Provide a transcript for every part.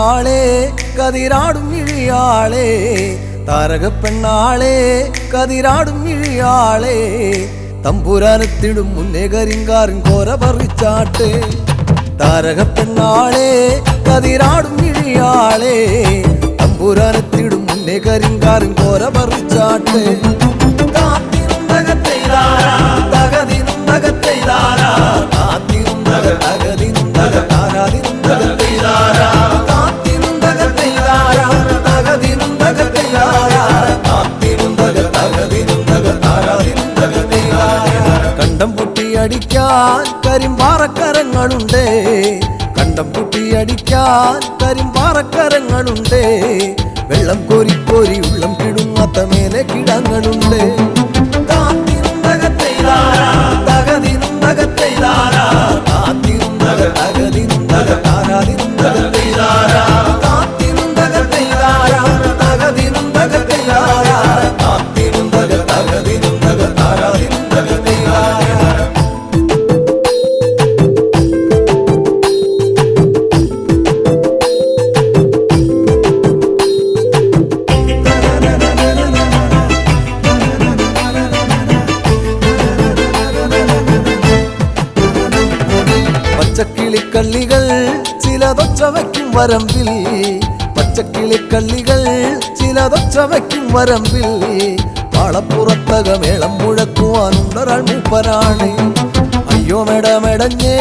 പെണ്ണാളെ കതിരാടും ഇഴിയാളെ താരകപ്പെണ്ണാളെ കതിരാടും ഇഴിയാളെ തമ്പുരാനെത്തിടും മുന്നേ കരിങ്കാരൻ കോര പറിച്ചാട്ടെ താരകപ്പെണ്ണാളെ കതിരാടും ഇഴിയാളെ തമ്പുരാനെത്തിടും മുന്നേ കരിങ്കാരൻ കോര പറിച്ചാട്ടെ കണ്ടം പൊട്ടിയടിക്കാൻ കരിമ്പാറക്കരങ്ങളുണ്ട് കണ്ടം പൊട്ടിയടിക്കാൻ കരിമ്പാറക്കരങ്ങളുണ്ട് വെള്ളം കോരി കോരി ഉള്ളം കിടുങ്ങാത്ത മേലെ കിടങ്ങളുണ്ട് പച്ചക്കിളിക്കള്ളികൾ ചിലതൊച്ച വയ്ക്കും വരമ്പിൽ പച്ചക്കിളിക്കള്ളികൾ ചിലതൊച്ച വയ്ക്കും വരമ്പിൽ പാളപ്പുറത്തകമേളം മുഴക്കുവാനുണ്ടൊരാൾ മൂപ്പനാണ് അയ്യോ മെടമെടഞ്ഞേ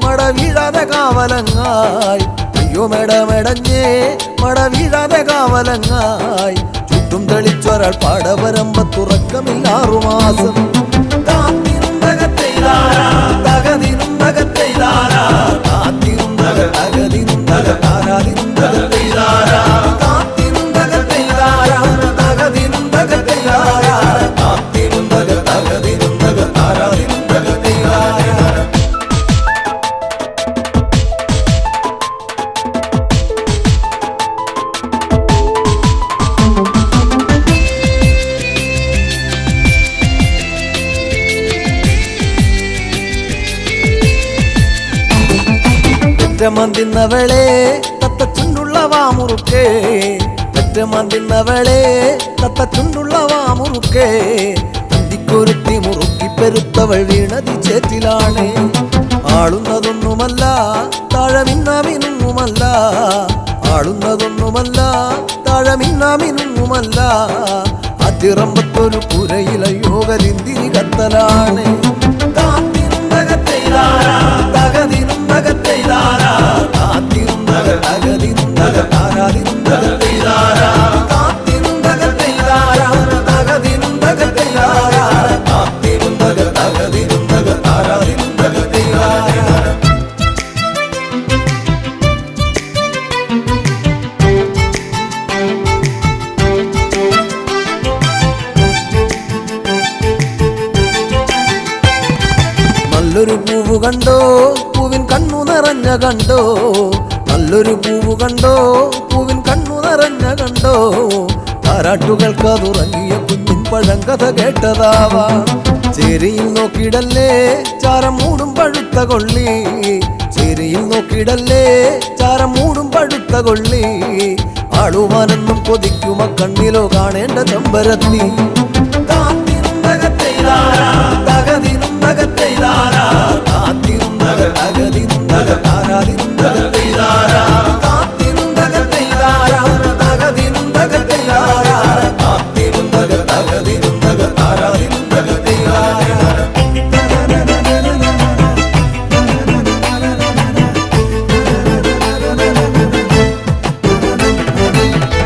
മട വീഴാതെ കാവലങ്ങായി അയ്യോ മെടമെടഞ്ഞേ മട വീഴാതെ കാവലങ്ങായി ചുറ്റും തെളിച്ചൊരാൾ പാടവരമ്പത്തുറക്കമില്ലാറു മാസം പെറ്റമന്തിന്നവളെ തത്തച്ചുണ്ടുള്ള വാമുറുക്കേ പെറ്റമന്തിന്നവളെ തത്തച്ചുണ്ടുള്ള വാമുറുക്കേ അന്തിക്കൊരുത്തി മുറുക്കി പെരുത്തവൾ വീണതി ചേറ്റിലാണ് ആളുന്നതൊന്നുമല്ല താഴമിന്നാമിനുമല്ല ആളുന്നതൊന്നുമല്ല താഴമിന്നാമിനുമല്ല അതിറമ്പത്തൊരു പുരയില യോഗലിന്തിരി കത്തലാണ് നല്ലൊരു പൂവ് കണ്ടോ പൂവിൻ കണ്ണു നിറഞ്ഞ കണ്ടോ നല്ലൊരു പൂവ് കണ്ടോ പൂവിൻ കണ്ണു നിറഞ്ഞ കണ്ടോ താരാട്ടുകൾക്കതുറങ്ങിയ കുഞ്ഞിൻ പഴങ്കഥ കേട്ടതാവാ ചേരിയിൽ നോക്കിടല്ലേ ചാരം മൂടും പഴുത്ത കൊള്ളി ചേരിയിൽ നോക്കിടല്ലേ ചാരം മൂടും പഴുത്ത കൊള്ളി ആളുവാനെന്നും കൊതിക്കുമ കണ്ണിലോ കാണേണ്ട ചെമ്പരത്തി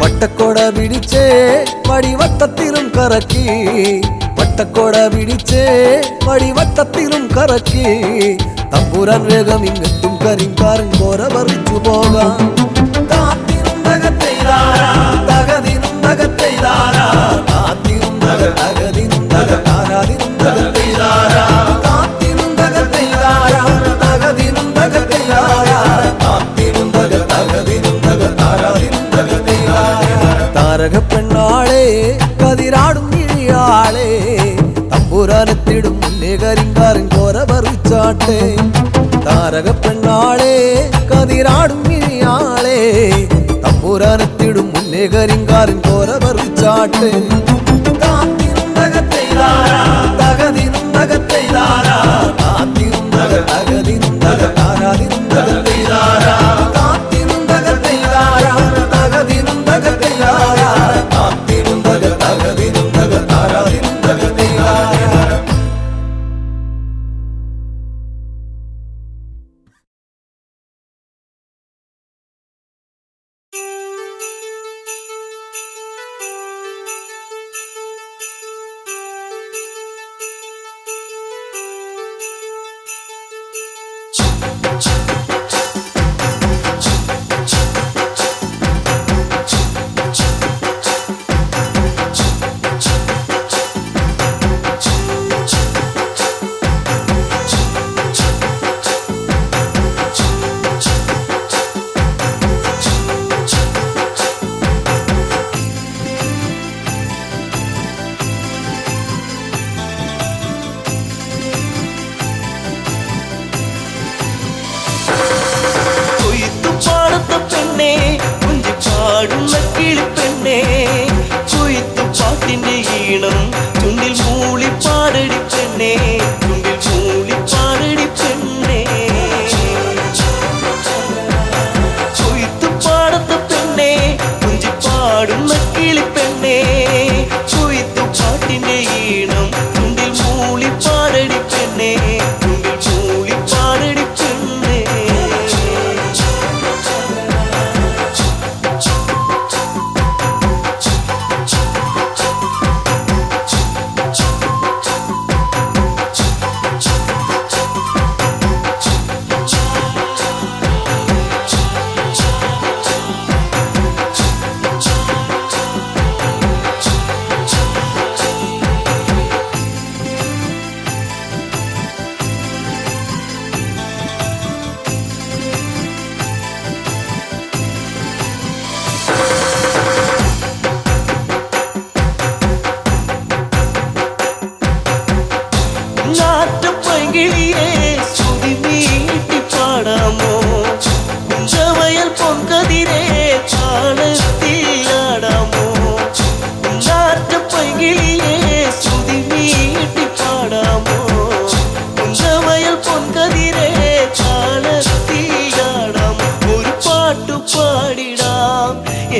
വട്ടക്കോട പിടിച്ചേ വടിവട്ടത്തിലും കറക്കി വട്ടക്കോട പിടിച്ചേ വടിവട്ടത്തിലും കറക്കി തമ്പുരാൻ വേഗം ഇങ്ങെത്തും കരിങ്കാരൻ കോര പറിച്ചു പോകാം താരകപ്പെണ്ണാളെ കതിരാടും ഇഴിയാളെ തമ്പുരാനെത്തിടും മുന്നേ കരിങ്കാരൻ കോര പറിച്ചാട്ടെ താരകപ്പെണ്ണാളെ കതിരാടും ഇഴിയാളെ കരിങ്കാലിൻ കോര പറിച്ചാട്ട് താത്തിനും തകത്തെയ്താരാ തകതിനും തകത്തെയ്താരാ താത്തിനും തകതിനും തകതാരാതിനും തകത്തെയ്താരാ താത്തിനും തകത്തെയ്താരാ തകതിനും തകത്തെയ്താരാ താത്തിനും തകതിനും തകതാരാതിനും തകത്തെയ്താരാ.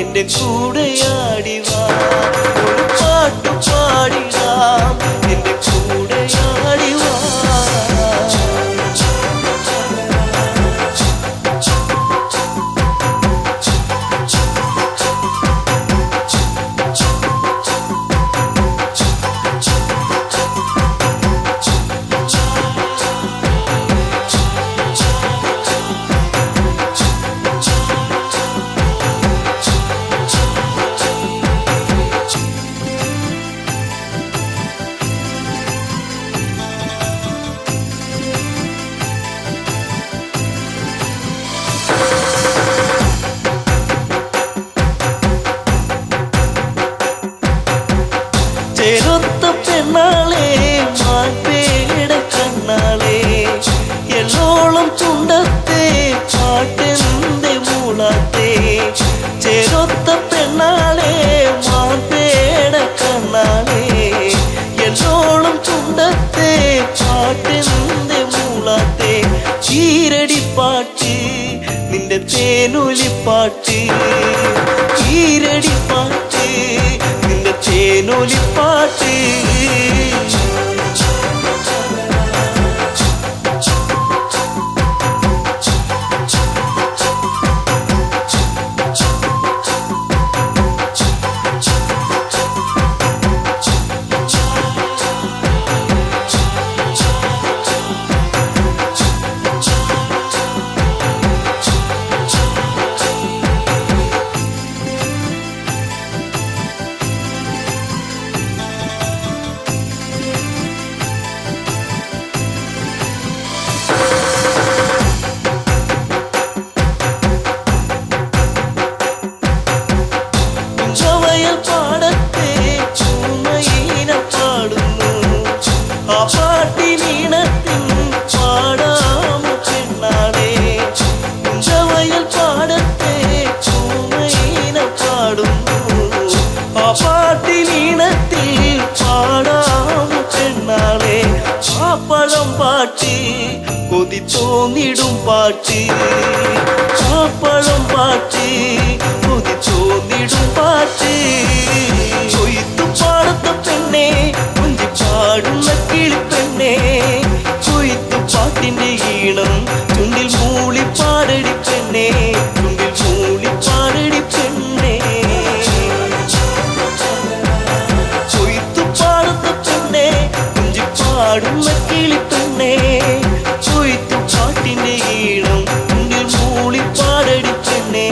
എന്റെ കൂടെയാടി വാ, ഒരു പാട്ടു പാടിടാം, എന്റെ കൂടെയാടി വാ. ചേരൊത്ത പെണ്ണാളെ മാൻപേട കണ്ണാളെ, എല്ലോളം ചുണ്ടത്തെ പാട്ടെന്റെ മൂളത്തെ. ചേരൊത്ത പെണ്ണാളെ മാൻപേട കണ്ണാളെ, എല്ലോളം ചുണ്ടത്തെ പാട്ടെന്റെ മൂളത്തെ. ഈരടിപ്പാട്ട് നിന്റെ തേനൊലിപ്പാട്ട്, ഈരടിപ്പാട്ട് നിന്റെ തേനൊലിപ്പാട്ട്. പാട്ട് ചാപ്പഴം പാട്ട് കൊതി തോന്നിടും പാട്ട് കൊയ്ത്തു പാടത്ത പെണ്ണെ കുഞ്ചി പാടുന്ന കിളിപ്പെണ്ണെ കൊയ്ത്തു പാട്ടിന്റെ ഈണം ചുണ്ടിൽ മൂളി പാടടി പെണ്ണെ ചുണ്ടിൽ മൂളി പാടടി പെണ്ണെ കൊയ്ത്തു പാടത്ത പെണ്ണെ കുഞ്ചി പാടുന്ന കിളിപ്പെണ്ണെ കൊയ്ത്തു പാട്ടിന്റെ ഈണം ചുണ്ടിൽ മൂളി പാടടി പെണ്ണെ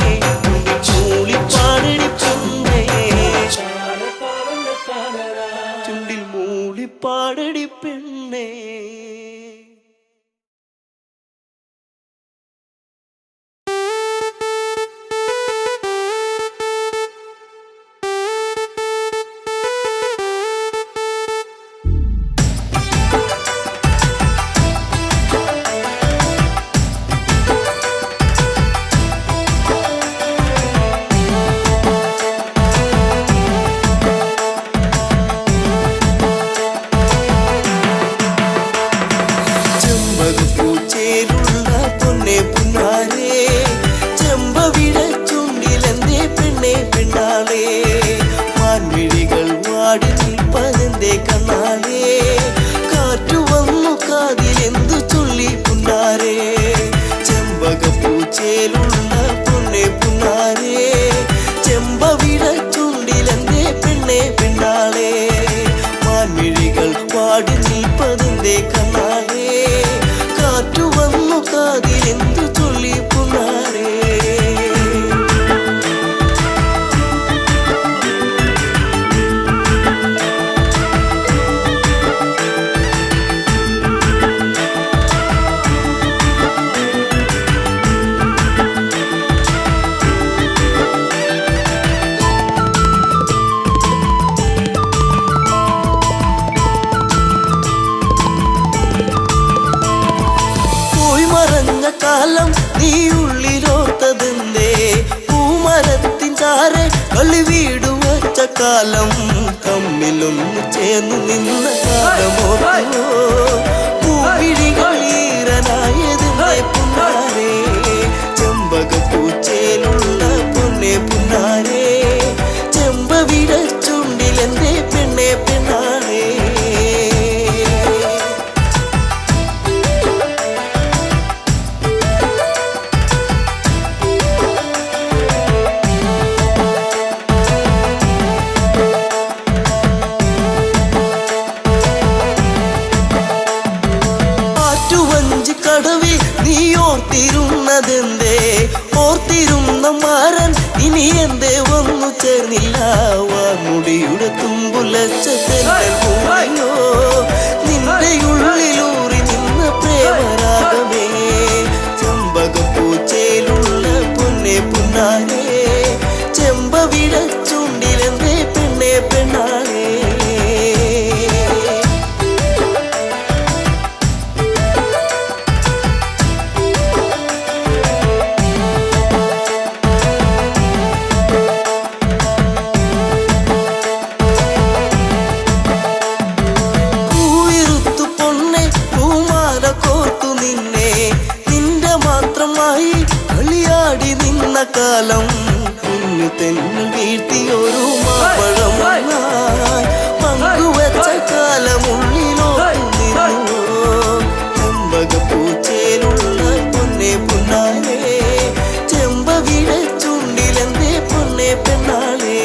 ചുണ്ടിൽ മൂളി പാടടി പെണ്ണെ ചുണ്ടിൽ മൂളി പാടടി പെണ്ണെ. ചെമ്പകപ്പൂച്ചേലുള്ള പൊന്നെ പുന്നാരേ ചെമ്പവിഴ ചുണ്ടിലെന്തേ പെണ്ണെ പെണ്ണാളേ മാൻമിഴികൾ വാടി നിൽപ്പതെന്തേ കണ്ണാളേ കാറ്റു വന്നു കാതിലെന്തു ചൊല്ലി പുന്നാരേ ചെമ്പകപ്പൂച്ചേലുള്ള പൊന്നെ പുന്നാരേ ചെമ്പവിഴ ചുണ്ടിലെന്തേ പെണ്ണെ പെണ്ണാളേ മാൻമിഴികൾ വാടി നിൽപ്പതെന്തേ കണ്ണാളേ കാറ്റു വന്നു കാതിലെന്തു ചൊല്ലി പുന്നാരേ. പോയി മറഞ്ഞ കാലം നീ ഉള്ളിലോർത്തതെന്തേ പൂമരത്തിൻ ചാരെ കളി വീടു വച്ച കാലം തമ്മിലൊന്നു ചേർന്നു നിന്ന കാലമോ പൂവിഴികൾ ഈറനായതെന്തേ പുന്നാരേ ചെമ്പകപ്പൂച്ചേലുള്ള പൊന്നെ പുന്നാരേ ചെമ്പവിഴ ചുണ്ടിലെന്തേ പെണ്ണെ പെണ്ണാളേ. ആറ്റുവഞ്ചി കടവിൽ നീ ഓർത്തിരുന്നതെന്തേ ഓർത്തിരുന്ന മാരൻ ഇനി എന്തേ വന്നു ചേർന്നില്ല വാർമുടിയുടെ തുമ്പുലച്ച തെന്നൽ പൂവയോ നിന്റെ ഉള്ളിലൂറി നിന്ന പ്രേമരാഗമേ ചെമ്പകപ്പൂച്ചേലുള്ള പൊന്നെ പുന്നാരേ ചെമ്പവിഴ ചുണ്ടിലെന്തേ പെണ്ണെ പെണ്ണാളേ. പൂവിരുത്തു പൊന്നെ പൂമാല കോർത്തു നിന്നെ നിന്റെ മാത്രമായി കളിയാടി നിന്ന കാലം കുഞ്ഞു തെന്നു വീഴ്ത്തിയൊരു മാമ്പഴം പങ്കുവച്ച കാലമുള്ളിലോർത്തു നിന്നു ചെമ്പകപ്പൂച്ചേലുള്ള പൊന്നെ പുന്നാരേ ചെമ്പവിഴ ചുണ്ടിലെന്തേ പൊന്നെ പെണ്ണാളേ.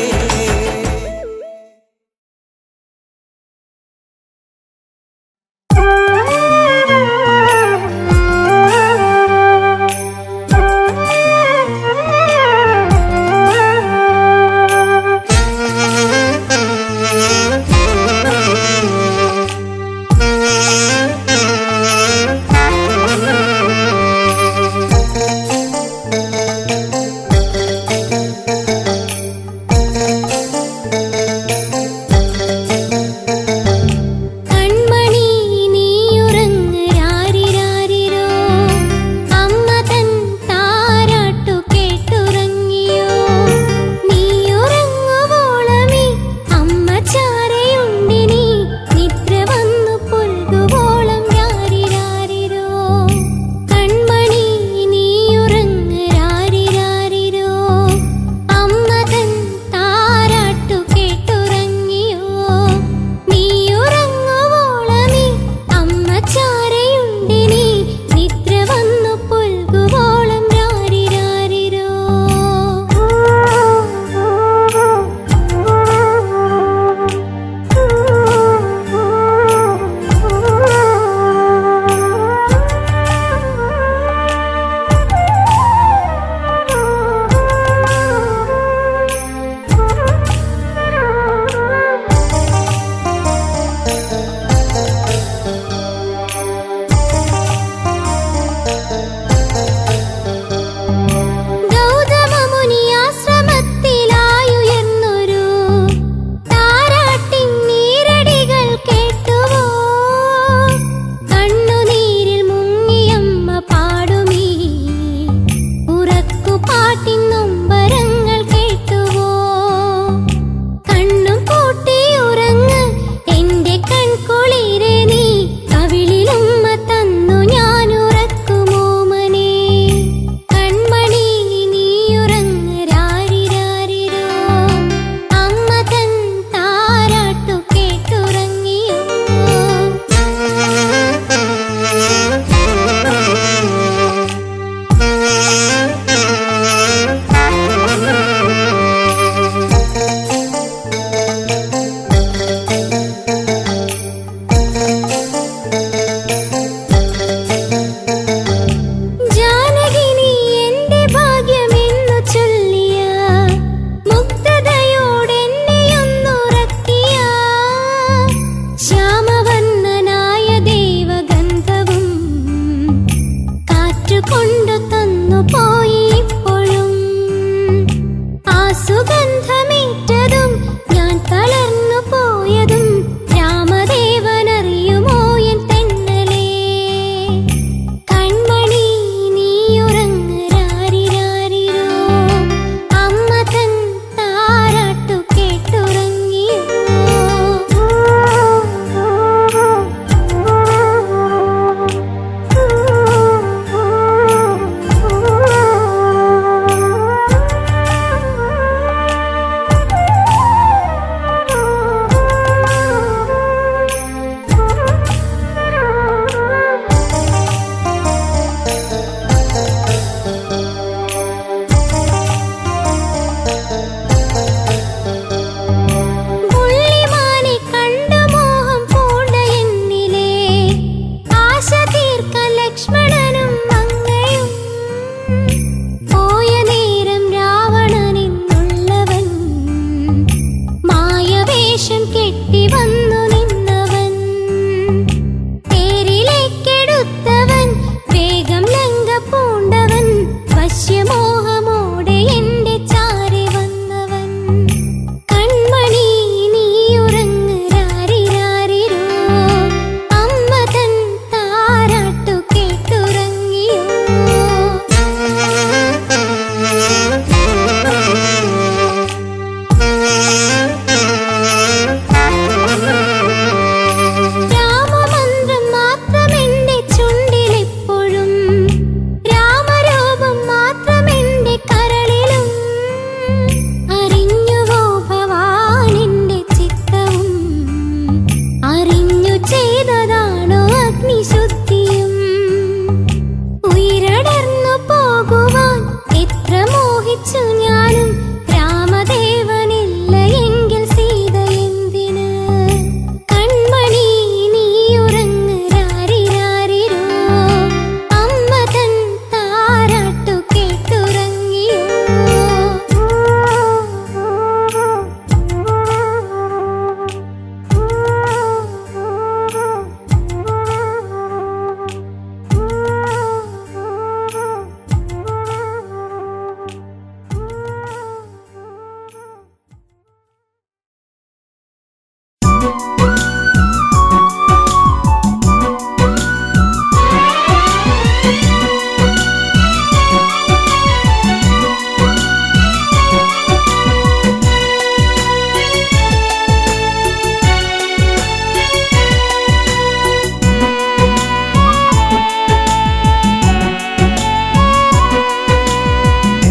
വേഷം കെട്ടി വന്നു നിന്നവൻ, തേരിലേക്കെടുത്തവൻ, വേഗം ലങ്ക പൂണ്ടവൻ, വശ്യമോഹമോടെ എന്റെ ചാരി വന്നവൻ. കൺമണി നീ ഉറങ്ങ് രാരിരാരിരോ, അമ്മ തൻ താരാട്ടു കേട്ടുറങ്ങിയോ. രാമമന്ത്രം മാത്രമെന്റെ ചുണ്ടിലെപ്പോഴും, രാമരൂപം മാത്രമെന്റെ കരളിലും. അറിഞ്ഞുവോ ഭവാനെന്റെ ചിത്തവും, അറിഞ്ഞു ചെയ്തതാണോ അഗ്നിശുദ്ധിയും. ഉയരടർന്നു പോകുവാൻ എത്ര മോഹിച്ചു ഞാനും, രാമദേവനില്ല എങ്കിൽ സീത എന്തിന്. കൺമണി നീ ഉറങ്ങ് രാരിരാരിരോ, അമ്മ തൻ താരാട്ടു കേട്ടുറങ്ങിയോ.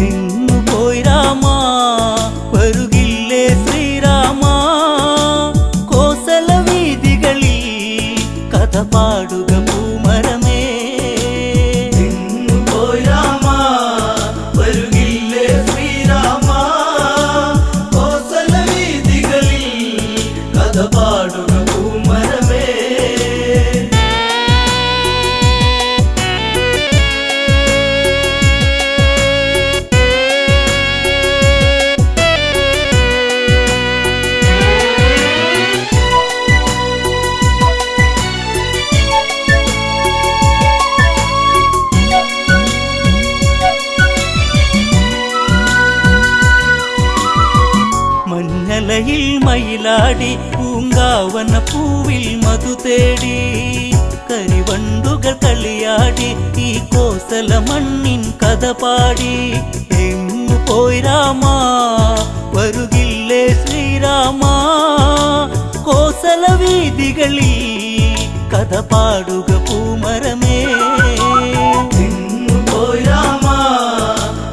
എങ്ങു പോയി രാമ വരുകില്ലേ ശ്രീരാമ, കോസല വീതികളിൽ കഥ പാടുക പൂമരമേ. എങ്ങു പോയി രാമ വരുകില്ലേ ശ്രീരാമ, കോസല വീതികളിൽ കഥ പാടുക പൂമരമേ. മഞ്ഞലയിൽ മയിലാടി, പൂങ്കാവന പൂവിൽ മധു തേടി, കരിവണ്ടുകൾ കളിയാടി, ഈ കോസല മണ്ണിൻ കഥ പാടി. എങ്ങു പോയി രാമ വരുകില്ലേ ശ്രീരാമ, കോസല വീതികളിൽ കഥ പാടുക പൂമരമേ. എങ്ങു പോയി രാമ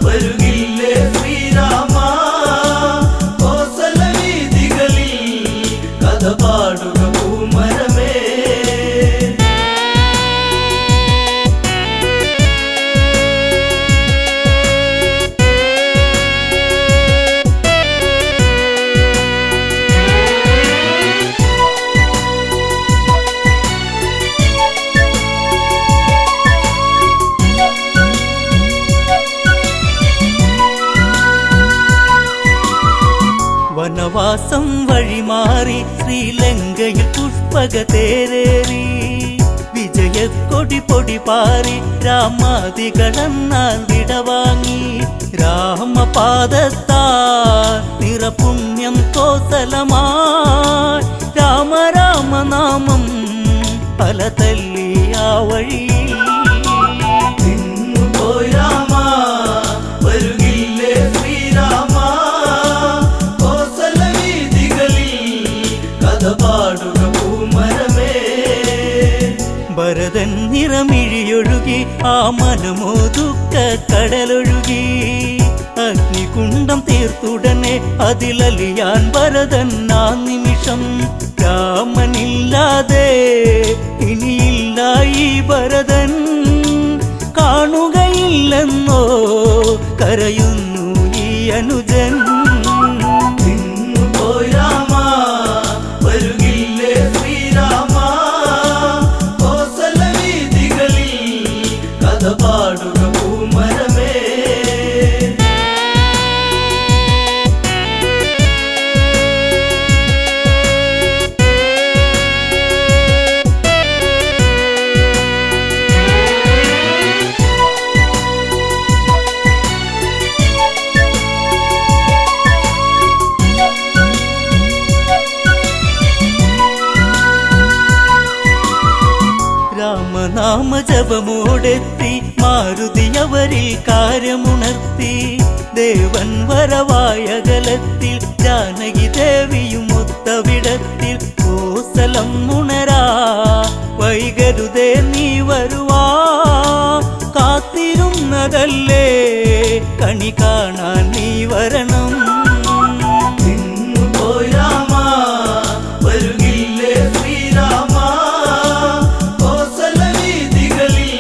വരുകില്ലേ ശ്രീരാമ, കോസല വീതികളിൽ കഥ പാടുക പൂമരമേ. വനവാസം വഴിമാറി ശ്രീലങ്കയിൽ പുഷ്പക തേരേറി, വിജയക്കൊടി പൊടി പാറി രാമാദികളെന്നാൽ വിടവാങ്ങി. രാമപാദത്താ നിറപുണ്യം കോസലമായി, രാമ രാമനാമം പല തല്ലി ആ വഴിയിൽ. എങ്ങു പോയി രാമ വരുകില്ലേ ശ്രീരാമ, കോസല വീതികളിൽ കഥ പാടുക പൂമരമേ. ഭരതൻ നിറമിഴിയൊഴുകി, ആ മനമോ ദുഃഖ കടലൊഴുകി, അഗ്നികുണ്ഡം തീർത്തുടനെ അതിലലിയാൻ ഭരതൻ ആ നിമിഷം. രാമനില്ലാതെ ഇനിയില്ല ഈ ഭരതൻ, കാണുകയില്ലെന്നോ കരയുന്നു ഈ അനുജൻ. എങ്ങു പോയി രാമ വരുകില്ലേ ശ്രീരാമ, കോസല വീതികളിൽ കഥ പാടുക പൂമരമേ. നാമജപമോടെത്തി മാരുതി അവരിൽ കാര്യമുണർത്തി ദേവൻ വരവായകലത്തിൽ ജാനകി ദേവിയും ഒത്തവിടത്തിൽ കോസലം ഉണരാ വൈകരുതേ നീ വരുവാ കാത്തിരുന്നതല്ലേ കണി കാണാൻ നീ വരണം പോയി രാമ വരുകില്ലേ ശ്രീരാമ കോസല വീതികളിൽ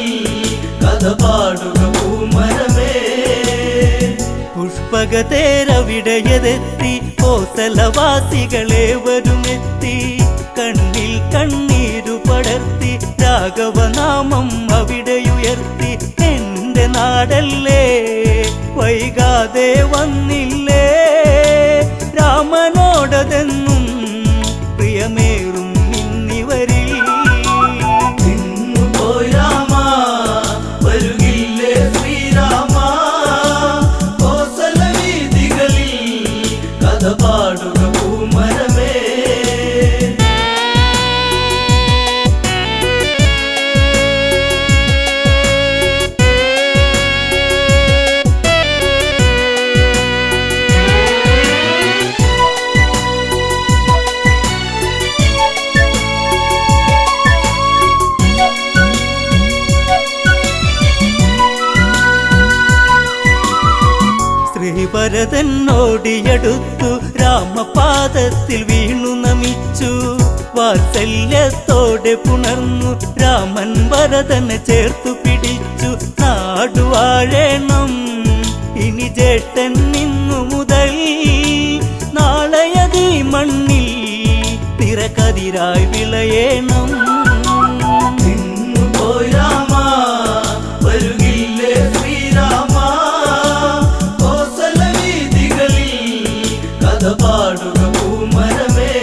കഥ പാടുക പൂമരമേ പുഷ്പകതേരവിടയതെത്തി കോസലവാസികളെ വരുമെത്തി കണ്ണിൽ കണ്ണീരു പടർത്തി രാഘവനാമം അവിടെയുയർത്തി എന്റെ നാടല്ലേ വൈകാതെ വന്നില്ലേ രാമനോടതെന്നും പ്രിയമേറും ഇന്നിവരിൽ പോയി രാമ വരുകില്ലേ ശ്രീരാമ കോസല വീതികളിൽ കഥ പാടുക പൂമരമേ ശ്രീഭരതനോടിയടുത്തു രാമപാദത്തിൽ വീണു നമിച്ചു വാത്സല്യത്തോടെ പുണർന്നു രാമൻ ഭരതനെ ചേർത്തു പിടിച്ചു നാടുവാഴേണം ഇനി ജേട്ടൻ ഇന്നു മുതൽ നാളെയതീ മണ്ണിൽ തിരക്കതിരായി വിളയേണം പോയി രാമ വരുകില്ലേ ശ്രീരാമ കോസല വീതികളിൽ കഥ പാടുക പൂമരമേ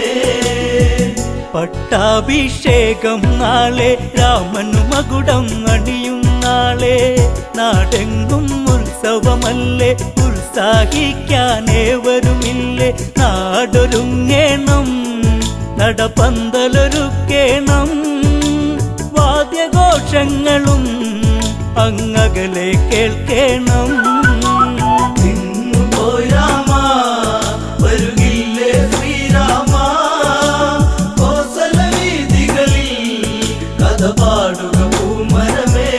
പട്ടാഭിഷേകം നാളെ രാമനു മകുടം അണിയും നാളെ നാടെങ്കും ഉത്സവമല്ലേ ഉത്സാഹിക്കാനേവരുമില്ലേ നാടൊരുങ്ങേണം നടപന്തലൊരുക്കേണം വാദ്യഘോഷങ്ങളും അങ്ങകലെ കേൾക്കേണം പോയി രാമ വരുകില്ലേ ശ്രീരാമ കോസല വീതികളിൽ കഥ പാടുക പൂമരമേ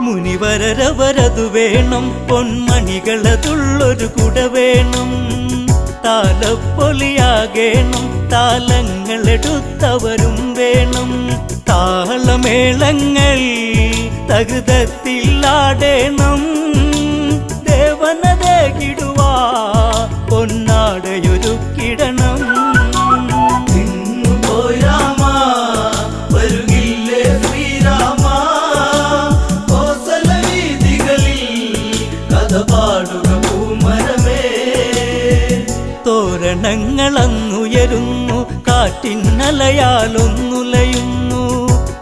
മുനിവരവരതു വേണം പൊന്മണികളതുള്ളൊരു കുട വേണം താലപ്പൊലിയാകേണം താലങ്ങളെടുത്തവരും വേണം താളമേളങ്ങൾ തകൃതത്തിലാടേണം ദേവനതേ കിടുവാ പൊന്നാടയൊരുക്കിടണം പോയി രാമ വരുകില്ലേ ശ്രീരാമ കോസല വീതികളിൽ കഥ പാടുക പൂമരമേ തോരണങ്ങളങ്ങുയരുന്നു കാറ്റിന്നലയാലൊന്നുലയുന്നു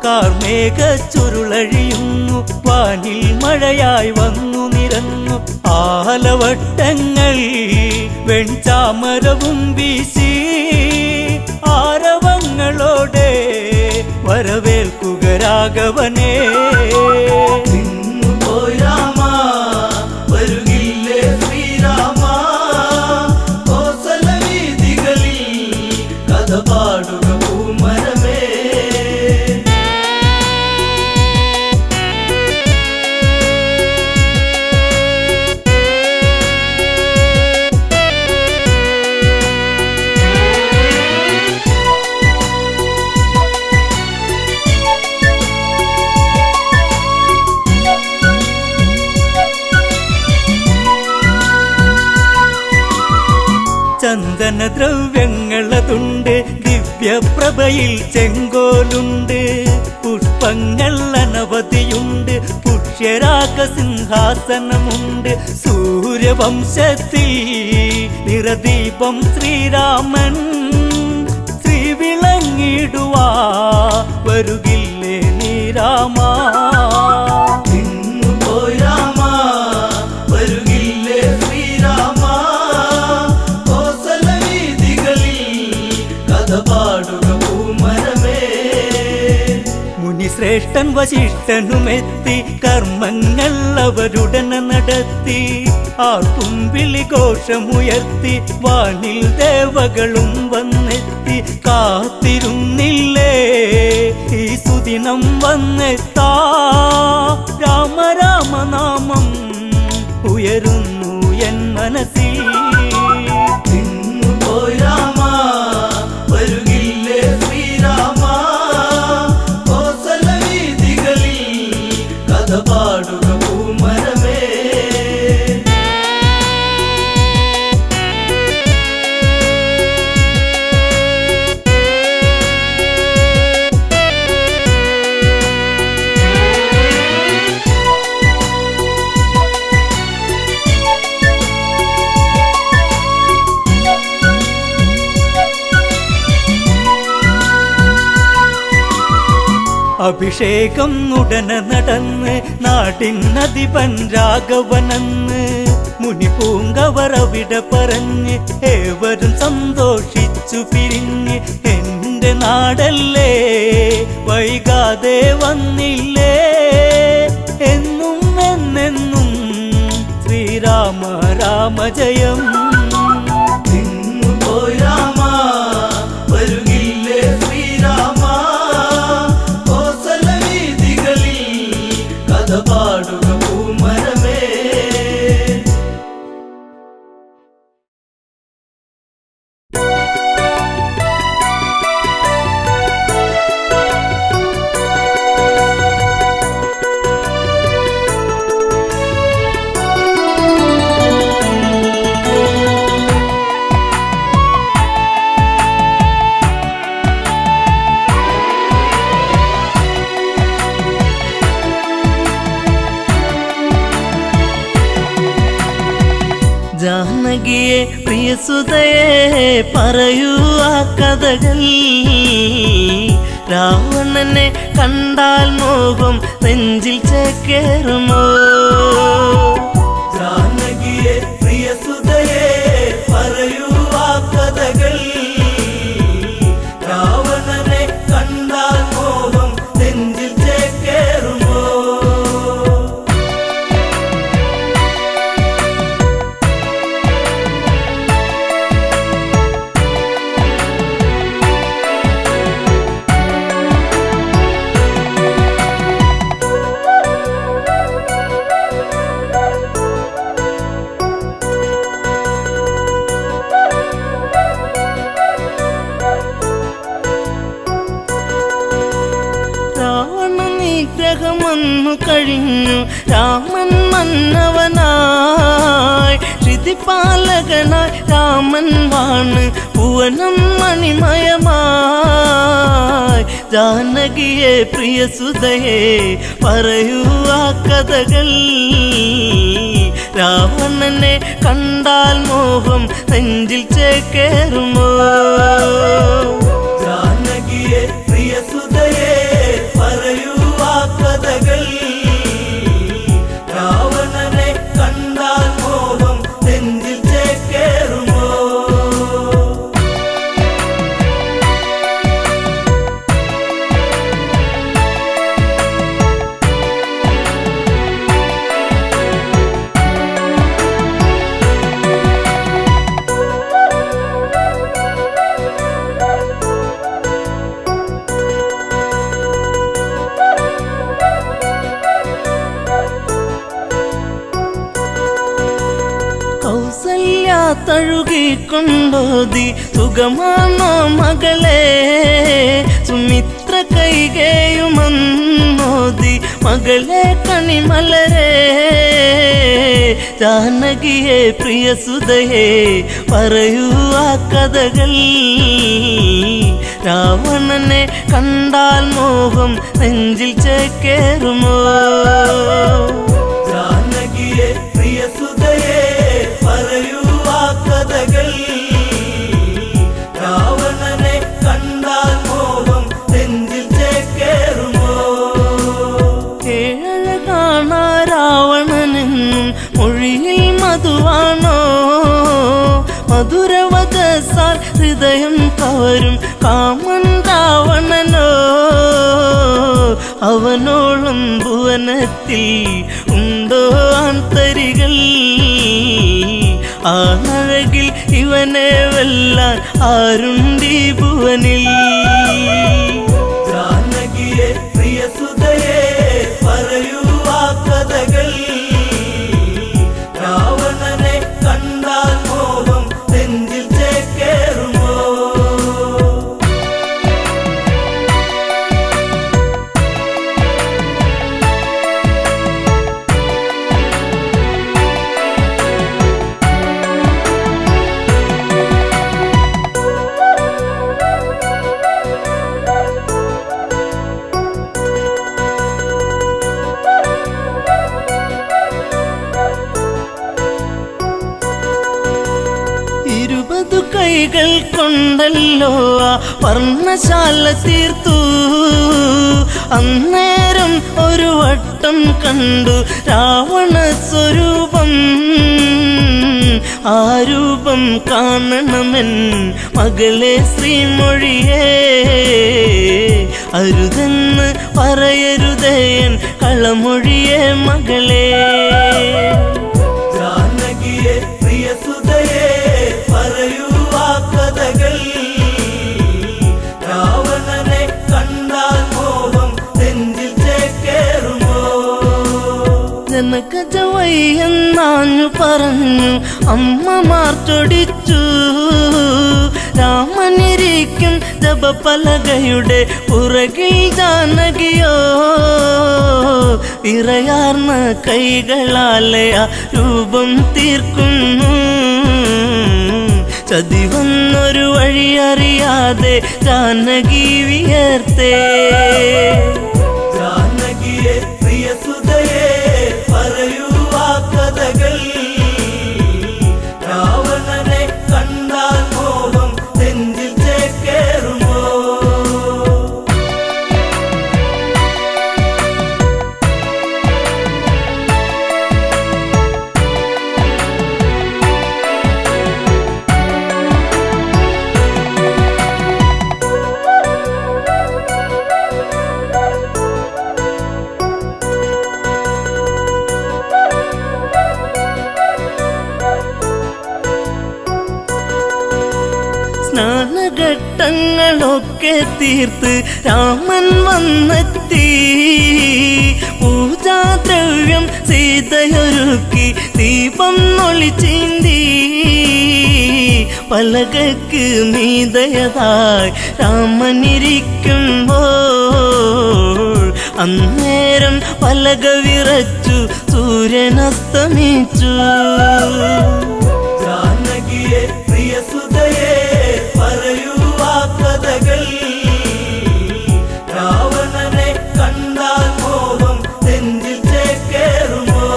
കാർമേഘ ചുരുളഴിയുന്നു വാനിൽ മഴയായി വന്നു നിരന്നു ആലവട്ടങ്ങൾ വെൺചാമരവും വീശി ആരവങ്ങളോടെ വരവേൽക്കുക രാഘവനെ പോയി രാമ വരുകില്ലേ ശ്രീരാമ കോസല വീതികളിൽ കഥ പാടുക പൂമരമേ ചന്ദനദ്രവ്യങ്ങളതുണ്ട് ദിവ്യപ്രഭയിൽ ചെങ്കോലുണ്ട് പുഷ്പങ്ങൾ അനവധിയുണ്ട് പുരുഷ പുഷ്യരാഗ സിംഹാസനമുണ്ട് സൂര്യവംശത്തിൽ നിറദീപം ശ്രീരാമൻ ശ്രീ വിളങ്ങിടുവാ വരുകില്ലേ നീ രാമ പോയി രാമ വരുകില്ലേ ശ്രീരാമ കോസല വീതികളിൽ കഥ പാടുക പൂമരമേ മുനിശ്രേഷ്ഠൻ വശിഷ്ഠനുമെത്തി കർമ്മങ്ങൾ അവരുടനെ നടത്തി ആർക്കും വിളിഘോഷമുയർത്തി വാനിൽ ദേവകളും വന്നെത്തി കാത്തിരുന്നില്ലേ ഈ സുദിനം വന്നെത്താ രാമ രാമനാമം ഉയരുന്നു എൻ മനസ്സിൽ പോയി രാമ വരുകില്ലേ ശ്രീരാമ കോസല വീതികളിൽ കഥ പാടുക പൂമരമേ അഭിഷേകം ഉടനെ നടന്ന് നാടിനധിപൻ രാഘവനെന്ന് മുനിപൂങ്കവർ അവിടെ പറഞ്ഞ് ഏവരും സന്തോഷിച്ചു പിരിഞ്ഞ് എന്റെ നാടല്ലേ വൈകാതെ വന്നില്ലേ എന്നും എന്നെന്നും ശ്രീരാമ രാമ ജയം പോയി രാമ വരുകില്ലേ ശ്രീരാമ കോസല വീതികളിൽ കഥ പാടുക പൂമരമേ ജാനകിയെ പ്രിയസുതയെ പറയൂ ആ കഥകൾ രാവണനെ കണ്ടാൽ മോഹം നെഞ്ചിൽ ചേക്കേറുമോ ജാനകിയെ പ്രിയസുതയെ പറയൂ ആ കഥകൾ രാവണനെ കണ്ടാൽ മോഹം നെഞ്ചിൽ ചേക്കേറുമോ നിഗ്രഹമൊന്നു കഴിഞ്ഞു രാമൻ മന്നവനായി ശ്രുതിപാലകനായി രാമൻ വാണ് ഭുവനം മണിമയമായി ജാനകിയെ പ്രിയസുതയെ പറയൂ ആ കഥകൾ രാവണനെ കണ്ടാൽ മോഹം നെഞ്ചിൽ ചേക്കേറുമോ ജാനകിയെ പ്രിയസുതയെ പറയൂ ആ കഥകൾ രാവണനെ കണ്ടാൽ മോഹം നെഞ്ചിൽ ചേക്കേറുമോ തഴുകിക്കൊണ്ടോതി സുഖമാണോ മകളെ സുമിത്ര കൈകേയുമന്നോതി മകളെ കണിമലരെ ജാനകിയെ പ്രിയസുതയെ പറയൂ ആ കഥകൾ രാവണനെ കണ്ടാൽ മോഹം നെഞ്ചിൽ ചേക്കേറുമോ മൊഴിയിൽ മധുവാണോ മധുരവചസാൽ ഹൃദയം കവരും കാമൻ രാവണനോ അവനോളം ഭുവനത്തിൽ ഉണ്ടോ ആന്തരികൾ ആനഴകിൽ ഇവനെ വെല്ലാൻ ആരുണ്ടീ ഭുവനിൽ ജാനകിയെ പ്രിയസുതയെ പറയൂ ആ കഥകൾ രാവണനെ കണ്ടാൽ മോഹം നെഞ്ചിൽ ചേക്കേറുമോ കൈകൾ കൊണ്ടല്ലോ ആ വർണ്ണശാല തീർത്തു അന്നേരം ഒരു വട്ടം കണ്ടു രാവണ സ്വരൂപം ആ രൂപം കാണണമെൻ മകളെ ശ്രീമൊഴിയേ അരുതെന്ന് പറയരുതേൻ കളമൊഴിയേ മകളെ ജാനകിയെ പ്രിയസുതയെ പറയൂ ആ കഥകൾ രാവണനെ കണ്ടാൽ മോഹം നെഞ്ചിൽ ചേക്കേറുമോ ജനകജവയ്യെന്നാഞ്ഞു പറഞ്ഞു അമ്മമാർ ചൊടിച്ചു രാമനിരിക്കും ജപപലകയുടെ പുറകിൽ ജാനകിയോ വിറയാർന്ന കൈകളാലെ ആ രൂപം തീർക്കുന്നു ചതിവന്നൊരു വഴിയറിയാതെ ജാനകി വിയർത്തേ ജാനകിയെ പ്രിയസുതയെ പറയൂ ആ കഥകൾ രാവണനെ കണ്ടാൽ മോഹം നെഞ്ചിൽ ചേക്കേറുമോ സ്നാനഘട്ടങ്ങളൊക്കെ തീർത്ത് രാമൻ വന്നെത്തി പൂജാദ്രവ്യം സീതയൊരുക്കി ദീപം നൊളിച്ചീന്തി പലകക്ക് മീതയതായി രാമനിരിക്കുമ്പോൾ അന്നേരം പലക വിറച്ചു സൂര്യനസ്തമിച്ചു ജാനകിയെ പ്രിയസുതയെ പറയൂ ആ കഥകൾ രാവണനെ കണ്ടാൽ മോഹം നെഞ്ചിൽ ചേക്കേറുമോ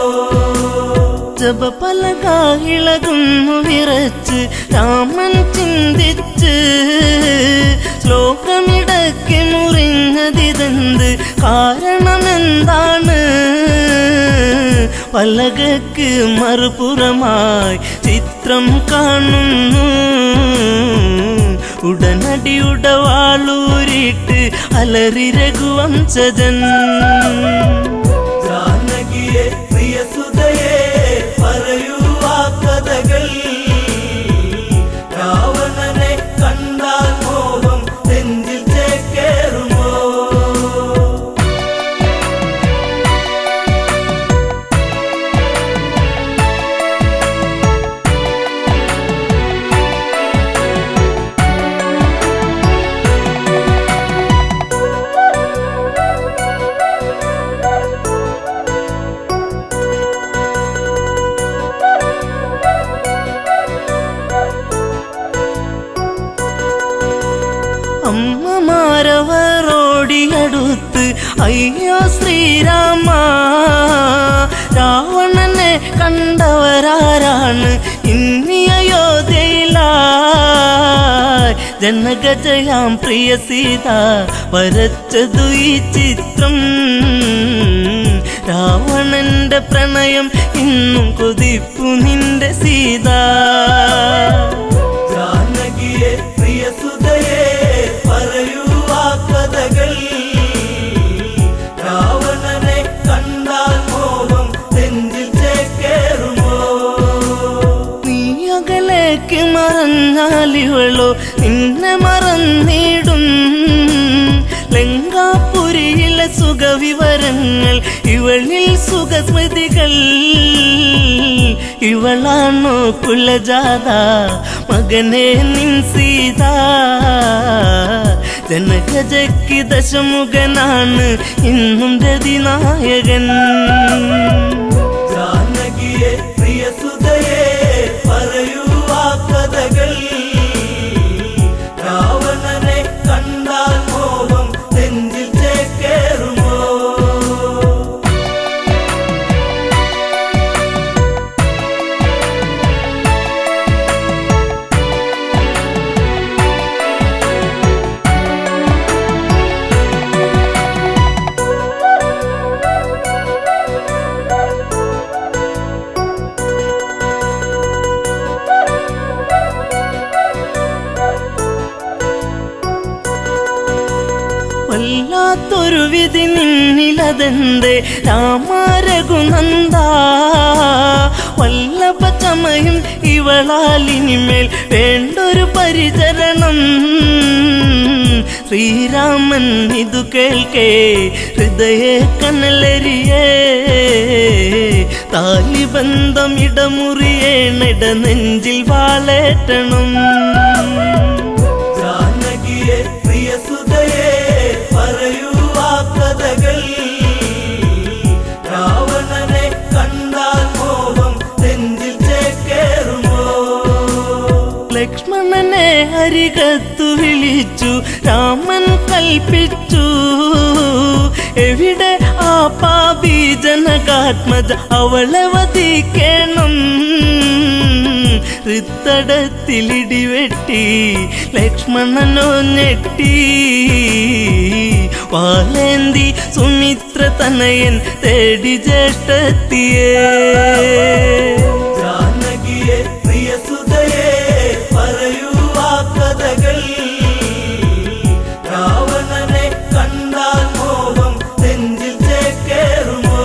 ജപപലക ഇളകുന്നു വിറച്ച് രാമൻ ചിന്തിച്ച് ശ്ലോകമിടയ്ക്ക് മുറിഞ്ഞതിതെന്ത് കാരണമെന്താണ് പലകക്ക് മറുപുറമായി ചിത്രം കാണുന്നു ഉടനടി ഉടവാളൂരിട്ട് അലറി രഘുവംശജൻ ജാനകിയെ പ്രിയസുതയെ പറയൂ ആ കഥകൾ രാവണനെ കണ്ടാൽ മോഹം നെഞ്ചിൽ ചേക്കേറുമോ അമ്മമാരവരോടിയടുത്ത് അയ്യോ ശ്രീരാമ രാവണനെ കണ്ടവരാരാണ് ഇന്നി അയോധ്യയിലായി ജനകജയാം പ്രിയ സീത വരച്ചതു ഈ ചിത്രം രാവണന്റെ നിന്റെ പ്രണയം ഇന്നും കൊതിപ്പു നിന്റെ സീത ജാനകിയെ പ്രിയസുതയെ പറയൂ ആ കഥകൾ രാവണനെ കണ്ടാൽ മോഹം നെഞ്ചിൽ ചേക്കേറുമോ നീ അകലേക്ക് മറഞ്ഞാലിവളോ നിന്നെ മറന്നിടും ലങ്കാപുരിയിലെ സുഖവിവരങ്ങൾ ഇവളിൽ സുഖസ്മൃതികൾ ഇവളാണോ കുലജാത മകനെ നിൻ സീത ജനകജയ്ക്ക് ദശമുഖനാണ് ഇന്നും രതിനായകൻ ജാനകിയെ പ്രിയസുതയെ പറയൂ ആ കഥകൾ രാവണനെ കണ്ടാൽ മോഹം നെഞ്ചിൽ ചേക്കേറുമോ വല്ലാത്തൊരു വിധി നിന്നിലതെന്തേ രാമരഘുനന്ദ വല്ലഭ ചമയും ഇവളാലിനിമേൽ വേണ്ടൊരു പരിചരണം ശ്രീരാമൻ ഇതു കേൾക്കേ ഹൃദയ കനലരിയേ താലിബന്ധം ഇടമുറിയേണിട നെഞ്ചിൽ വാളേറ്റണം ജാനകിയെ പ്രിയസുതയെ പറയൂ ആ കഥകൾ രാവണനെ കണ്ടാൽ മോഹം നെഞ്ചിൽ ചേക്കേറുമോ ലക്ഷ്മണനെ അരികത്തു വിളിച്ചു രാമൻ കൽപ്പിച്ചു എവിടെ ആ പാപി ജനകാത്മജ അവളെ വധിക്കണം ഹൃത്തടത്തിലിടിവെട്ടി ലക്ഷ്മണനോ ഞെട്ടി വാലേന്തി സുമിത്ര തനയൻ തേടി ജ്യേഷ്ഠത്തിയേ ജാനകിയെ പ്രിയസുതയെ പറയൂ ആ കഥകൾ രാവണനെ കണ്ടാൽ മോഹം നെഞ്ചിൽ ചേക്കേറുമോ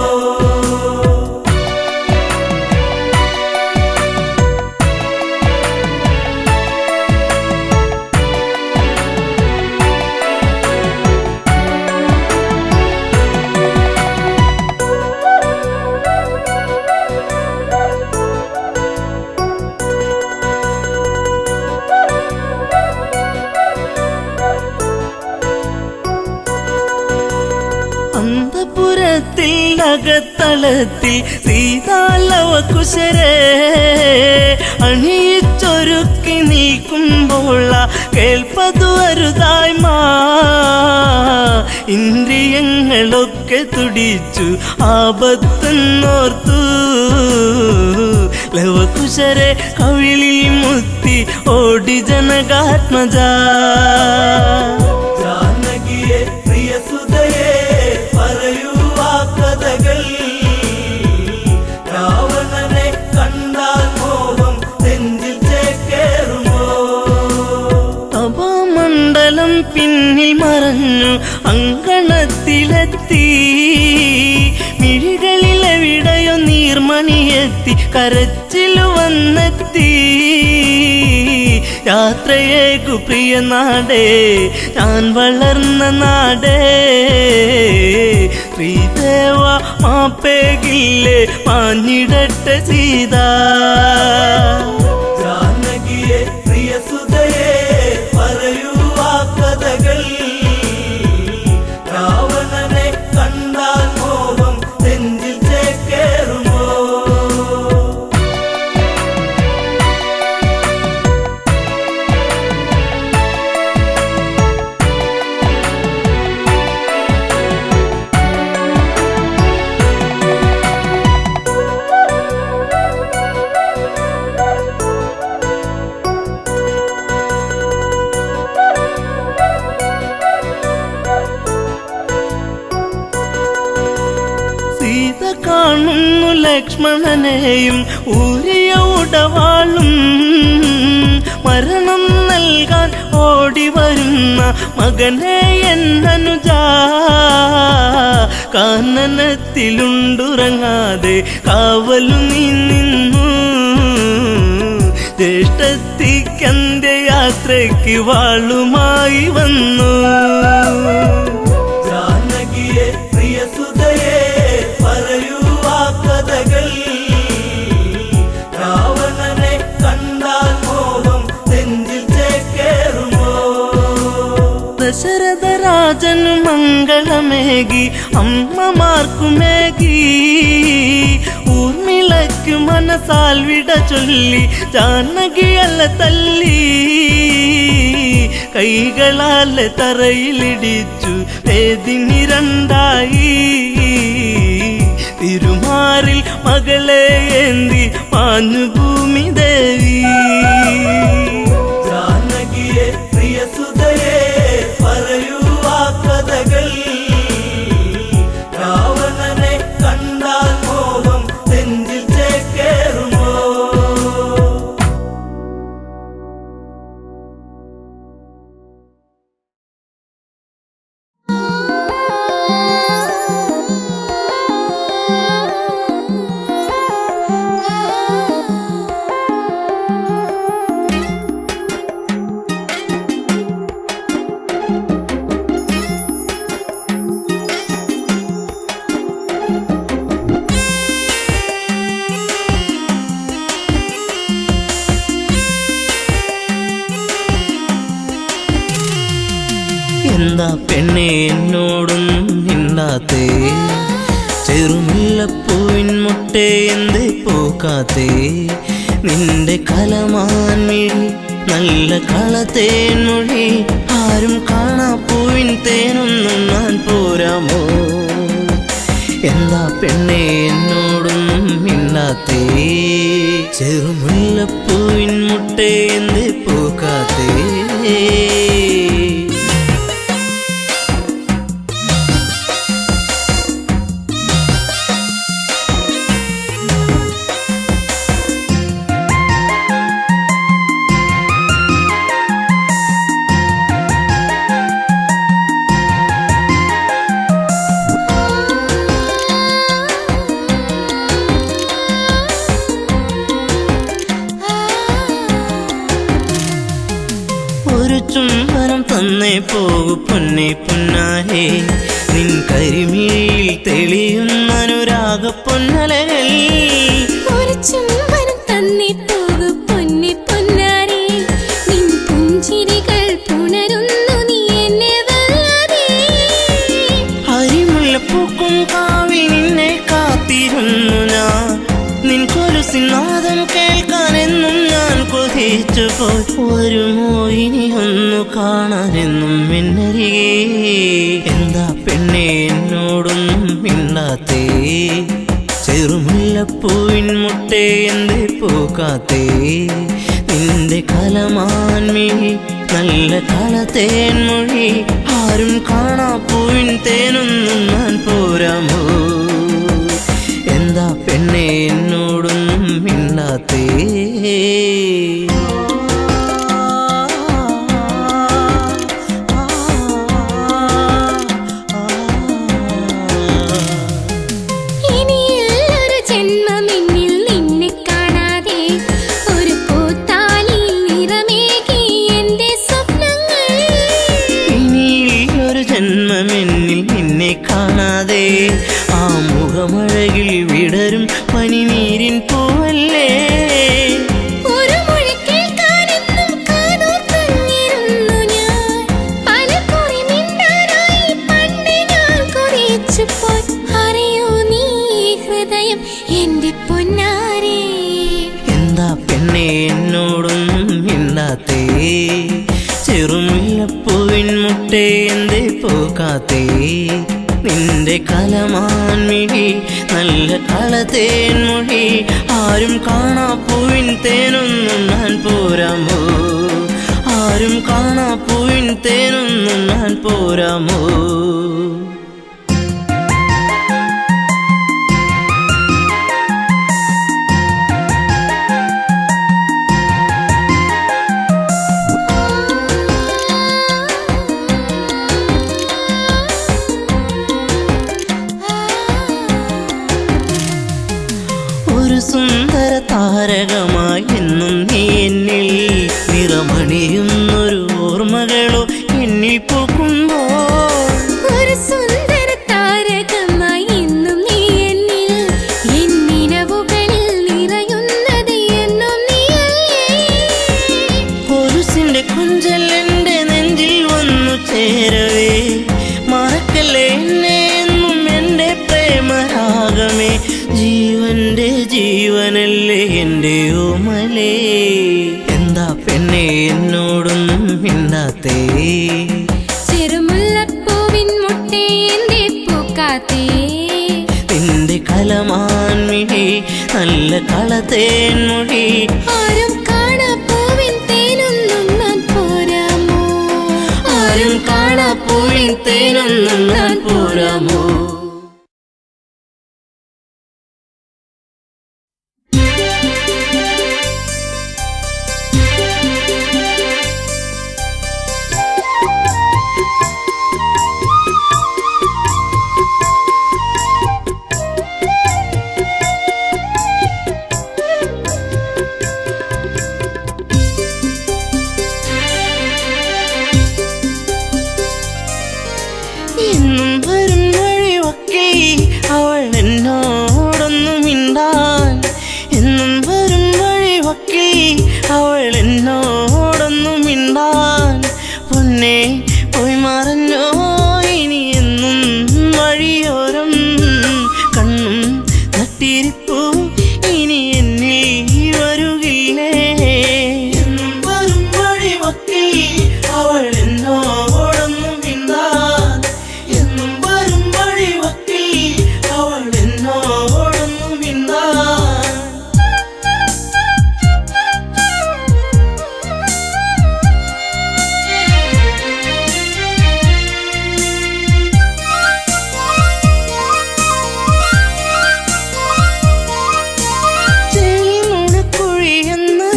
അന്തപുരത്തിൽ അകത്തളത്തിൽ സീതാലവ കുശരേ അണിയിച്ചൊരുക്കി നീക്കുമ്പോൾ കേൾപ്പതു അരുതായ്മ ഇന്ദ്രിയങ്ങളൊക്കെ തുടിച്ചു ആപത്തെന്നോർത്തു ലവകുശരെ കവിളിൽ മുത്തി ഓടി ജനകാത്മജ ജാനകിയെ പ്രിയസുതയെ പറയൂ ആ കഥകൾ രാവണനെ കണ്ടാൽ മോഹം നെഞ്ചിൽ ചേക്കേറുമോ തപോമണ്ഡലം പിന്നിൽ മറഞ്ഞു അങ്കണത്തിലെത്തി മിഴികളിലെവിടെയോ നീർമണിയെത്തി കരച്ചിലു വന്നെത്തി യാത്രയേക്കു പ്രിയ നാടേ ഞാൻ വളർന്ന നാടേ ശ്രീദേവ മാപ്പേകില്ലേ മാഞ്ഞിടട്ടെ സീത ജാനകിയെ പ്രിയസുതയെ പറയൂ ആ കഥകൾ രാവണനെ കണ്ടാൽ മോഹം നെഞ്ചിൽ ചേക്കേറുമോ ലക്ഷ്മണനെയും ഊരിയ ഉടവാളും മരണം നൽകാൻ ഓടി വരുന്ന മകനെ എന്നനുജ കാനനത്തിലുണ്ടുറങ്ങാതെ കാവലു നീ നിന്നു ജ്യേഷ്ഠത്തിക്കന്റെ യാത്രയ്ക്ക് വാളുമായി വന്നു ജാനകിയെ പ്രിയസുതയെ പറയൂ ആ കഥകൾ രാവണനെ കണ്ടാൽ മോഹം നെഞ്ചിൽ ചേക്കേറുമോ ദശരഥ രാജനു മംഗളമേകി അമ്മമാർക്കുമേകി ഊർമിളയ്ക്കു മനസാൽ വിട ചൊല്ലി ജാനകിയല്ല തല്ലി കൈകളാലെ തറയിലിടിച്ചു വേദിനി രണ്ടായി തിരുമാറിൽ മകളെ ഏന്തി മാഞ്ഞു ഭൂമി ദേവി ജാനകിയെ പ്രിയസുതയെ പറയൂ ആ കഥകൾ രാവണനെ കണ്ടാൽ മോഹം നെഞ്ചിൽ ചേക്കേറുമോ എന്താ പെണ്ണെ എന്നോടൊന്നും മിണ്ടാത്തേ ചെറുമുല്ലപ്പൂവിൻ മുട്ടേ എന്തേ പോക്കാത്തേ നിന്റെ കലമാൻ മിഴി നല്ല കളത്തേൻ മൊഴി ആരും കാണാ പൂവിൻ തേനൊന്നും ഞാൻ പോരാമോ എന്താ പെണ്ണെ എന്നോടൊന്നും മിണ്ടാത്തേ ചെറുമുല്ലപ്പൂവിൻ മുട്ടേ എന്തേ പോക്കാത്തേ ചുംബനം തന്നേ പോകു പൊന്നെ പൊന്നാരേ നിൻ കരിമിഴിയിൽ തെളിയുന്ന അനുരാഗ പൊന്നലകൾ ഒരു ചുംബനം തന്നേ പോകു പൊന്നെ പൊന്നാരേ നിൻ പുഞ്ചിരികൾ പുണരുന്നു നീ എന്നെ വല്ലാതെ ഹരിമുല്ലപ്പൂക്കും കാവിൽ നിന്നെ കാത്തിരുന്നു ഞാൻ നിൻ കൊലുസിനാദം കേൾക്കാനെന്നും ഞാൻ കൊതിച്ചു പോയി വരുമോ ഇനി ഒന്നു കാണാനെന്നും എന്നരികെ എന്താ പെണ്ണെ എന്നോടൊന്നും മിണ്ടാത്തേ ചെറുമുല്ലപ്പൂവിൻ മുട്ടേ എന്തേ പോകാത്തേ നിന്റെ കലമാൻ മിഴി നല്ല കളത്തേൻ മൊഴി ആരും കാണാ പൂവിൻ തേനൊന്നും ഞാൻ പോരാമോ എന്താ പെണ്ണെ എന്നോടൊന്നും മിണ്ടാത്തേ കാണാതെ ആ മുഖമഴകിൽ വിടരും പനിനീരിൻ പൂവല്ലേ ഒരു മൊഴി കേൾക്കാനെന്നും കാതോർത്തിരുന്നു ഞാൻ പലകുറി മിണ്ടാനായി പണ്ട് ഞാൻ കൊതിച്ചു പോയി അറിയോ നീ ഹൃദയം എന്റെ പൊന്നാരേ എന്താ പെണ്ണെ എന്നോടൊന്നും മിണ്ടാത്തേ ചെറുമുല്ലപ്പൂവിൻ മുട്ടേ എന്തേ പോകാത്തേ നിന്റെ കലമാൻ മിഴി നല്ല കളത്തേൻ മൊഴി ആരും കാണാ പൂവിൻ തേനൊന്നും ഞാൻ പോരാമോ ആരും കാണാ പൂവിൻ തേനൊന്നും ഞാൻ പോരാമോ ഒരു സുന്ദര താരകമായി എന്നും നീ എന്നിൽ നിറമണിയുന്നൊരു ഓർമ്മകളോ എന്നിൽ പൂക്കുമ്പോൾ ഒരു സുന്ദര താരകമായി എന്നും നീ എന്നിൽ എന്നിനവുകളിൽ നിറയുന്നത് എന്നും നീയല്ലേ കൊലുസിന്റെ കുഞ്ചൽ എന്റെ നെഞ്ചിൽ വന്നു ചേരവേ മറക്കല്ലേ എന്നെ എന്നും എന്റെ പ്രേമരാഗമേ ജീവന്റെ ജീവനല്ലേ എന്റെ ഓമലേ എന്താ പെണ്ണെ എന്നോടൊന്നും മിണ്ടാത്തേ ചെറുമുല്ലപ്പൂവിൻ മുട്ടേ എന്റെ പൂക്കാത്തേ നിന്റെ കലമാൻമിഴി നല്ല കളത്തേൻമൊഴി ആരും കാണാ പൂവിൻ തേനൊന്നും ഞാൻ പോരാമോ ആരും കാണാ പൂവിൻ തേനൊന്നും ഞാൻ പോരാമോ എന്നും വരും വഴിയൊക്കെ അവൾ എന്നോടൊന്നു മിണ്ടാൻ എന്നും വരും വഴിയൊക്കെ അവൾ എന്നോടൊന്നു മിണ്ടാൻ പൊന്നെ പോയി മറഞ്ഞോ ഇനി എന്നും വഴിയോരം കണ്ണും നട്ടിരിപ്പൂ ഇനി എന്നിൽ വരുകില്ലേ എന്നും വരും വഴിയൊക്കെ അവൾ എന്നോടൊന്നു മിണ്ടാൻ എന്നും വരും വഴിയൊക്കെ അവൾ എന്നോടൊന്നു മിണ്ടാൻ ചെളിമുണക്കുഴിയെന്ന്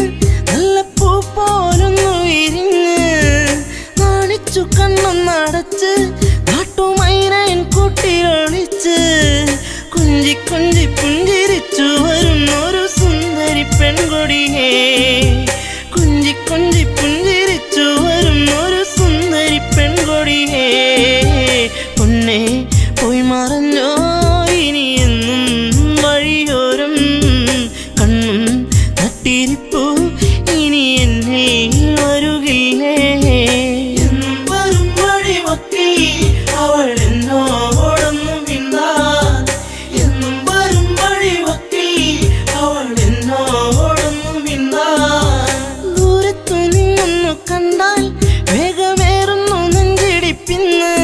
നല്ല പൂ പോലൊന്നു വിരിഞ്ഞ് നാണിച്ചു കണ്ണൊന്നടച്ച് നാട്ടുമൈനൻ കൂട്ടിയൊളിച്ച് കുഞ്ചി കുഞ്ചി പുഞ്ചിരിച്ചു വരുന്നൊരു സുന്ദരി പെൺകൊടിയേ കുഞ്ചി കുഞ്ചി പുഞ്ചിരിച്ചു വരുന്നൊരു സുന്ദരി പെൺകൊടിയേ പൊന്നെ പോയി മറഞ്ഞോ ഇനി എന്നും വഴിയോരം കണ്ണും നട്ടിരിപ്പൂ ഇനി എന്നിൽ വരുകില്ലേ എന്നും വരും വഴിയൊക്കെ അവൾ എന്നോടൊന്നു മിണ്ടാൻ എന്നും വരും വഴിയൊക്കെ അവൾ എന്നോടൊന്നു മിണ്ടാൻ ദൂരത്തു നിന്നൊന്നു കണ്ടാൽ വേഗമേറുന്നു നെഞ്ചിടിപ്പിന്ന്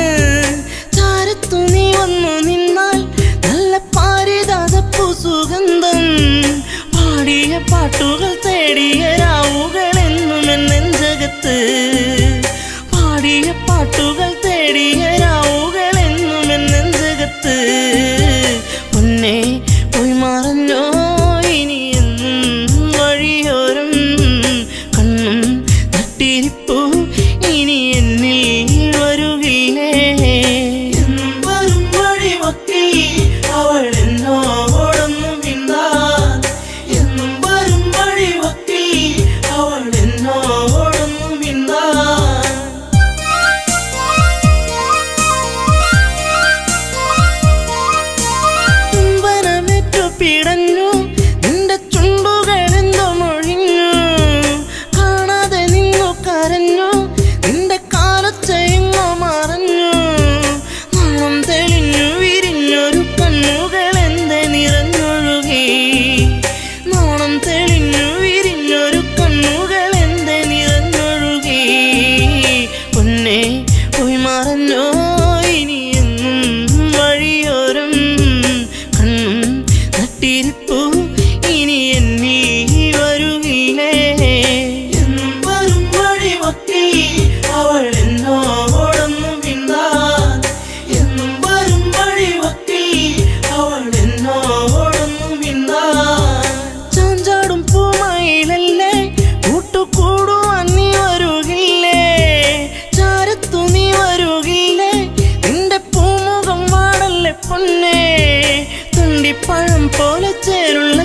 ചാരത്തു നീ വന്നു നിന്നാൽ നല്ല പാരിജാതപ്പൂ സുഗന്ധം പാടിയ പാട്ടുകൾ തേടിയ രാവുകൾ എന്നും എന്നെഞ്ചകത്ത് പാടിയ പാട്ടുകൾ തേടിയ രാവുകൾ എന്നും എന്നെഞ്ചകത്ത് പൊന്നെ പോയി മറഞ്ഞോ ഇനി എന്നും വഴിയോരം കണ്ണും നട്ടിരിപ്പൂ ഇനി എന്നിൽ വരുകില്ലേ എന്നും വരും വഴിയൊക്കെ അവൾ എന്നോടൊന്നു മിണ്ടാൻ എന്നും വരും വഴിയൊക്കെ അവൾ എന്നോടൊന്നു മിണ്ടാൻ ചുംബനമേറ്റു പിടഞ്ഞു നിന്റെ ചുണ്ടുകളെന്തോ മൊഴിഞ്ഞു കാണാതെ നിന്നു കരഞ്ഞു നിന്റെ കാലച്ചെങ്ങോ മറഞ്ഞു നാണം തെളിഞ്ഞു വിരിഞ്ഞൊരു കണ്ണുകൾ എന്റെ നിറഞ്ഞൊഴുകി നാണം തെളിഞ്ഞു വിരിഞ്ഞൊരു കണ്ണുകൾ എന്റെ നിറഞ്ഞൊഴുകി പൊന്നെ പോയി മറഞ്ഞോ ഇനി എന്നും വഴിയോരം കണ്ണും നട്ടിരിപ്പൂ ഇനി എന്നിൽ വരുകില്ലേ എന്നും വരും വഴിയൊക്കെ അവൾ എന്നോടൊന്നു മിണ്ടാൻ എന്നും വരും വഴിയൊക്കെ അവൾ എന്നോടൊന്നു മിണ്ടാൻ ചാഞ്ചാടും പൂമയിലല്ലേ കൂട്ടുകൂടുവാൻ നീ വരുകില്ലേ ചാരത്തു നീ വരുകില്ലേ നിന്റെ പൂമുഖം വാടല്ലേ പൊന്നേ തുണ്ടിപ്പഴം പോലെ ചേരുള്ള